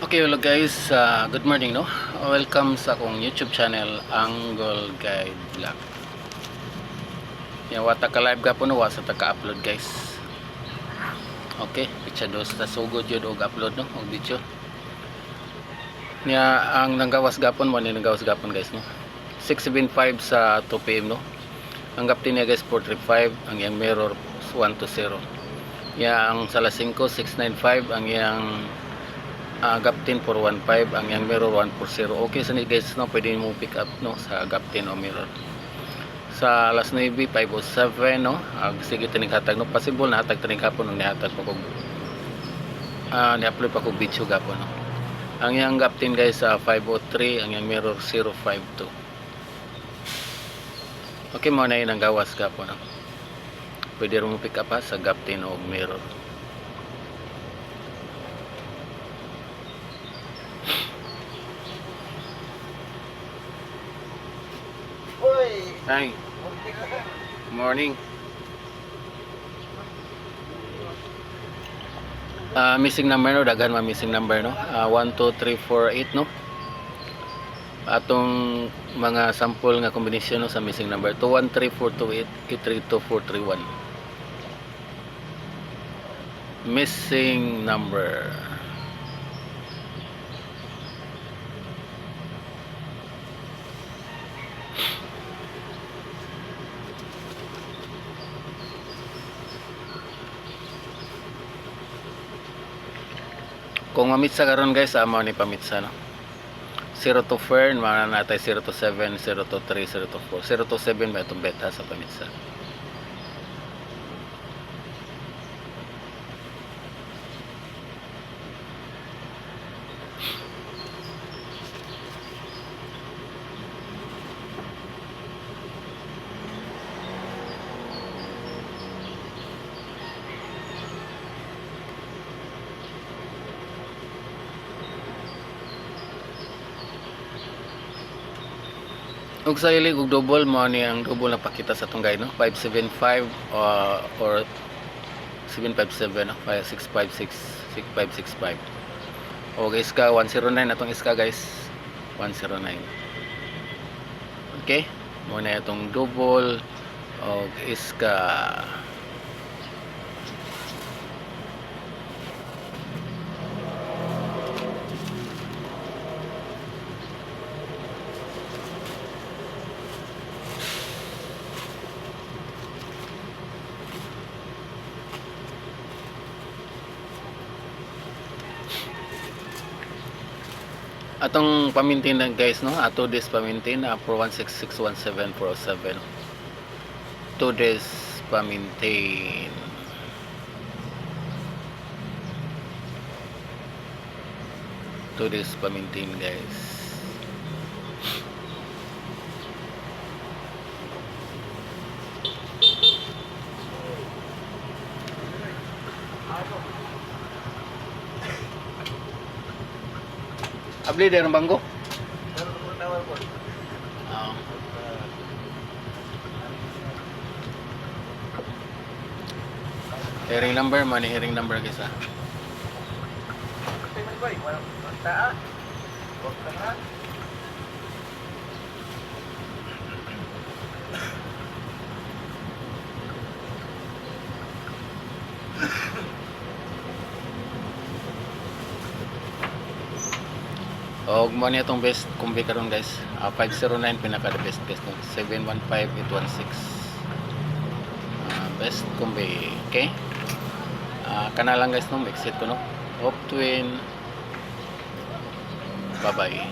Okay, hello guys, good morning no. Welcome sa akong YouTube channel Angle Guide Vlog. Yan wata ka live gapon no, wasa ta ka-upload guys. Okay, pitsa dos ta sugod jud og upload no, og video. Nya ang nanggawas gapon mo ni nanggawas gapon guys no. 675 sa 2 PM no. Ang gaptin niya guys 435, ang yang mirror 120. Yang sala 5 695, ang yang gaptin 415, ang yang mirror 140. Okay sa ni guys no, pwede mo pick up no sa gaptin o mirror. Sa alas 9 507 no, sige tining hatag no, possible na hatag tining hapon no, nihatag pa kog ni-upload pa kog video gapon no. Ang yang gaptin guys sa 503, ang yang mirror 052. Okay mo na yun ang gawas gapon no. Pwede rin mo pick up sa gaptin o mirror. Hi. Morning. Missing number no, daghan ma missing number no. 1 2 3 4 8 no. Atong mga sample nga kombinasyon no sa missing number 213428 832431. Missing number. Kung mamitsa karon guys, amo ni pamitsa no. 0 to Fern, mga natay 0 to 7, 0 to 3, 0 to 4, 0 to 7 ba itong beta sa pamitsa. Ug sa ilig og double mo ni ang double na pakita sa tong guide no, 575 or 757 no, 5656 6565. Og iska 109 atong iska guys, 109. Okay, mo na itong double og iska. Atong pamintin lang guys no, ato this pamintin 41661747. 2 days pamintin. To this pamintin guys. Abli dari bangko. Hearing number, money hearing number guys ah. Og mo niya itong best kumbi karon guys, 509 pinaka the best guys no? 715816 best kumbi. Okay, kana lang guys no, exit ko no, off twin, bye bye.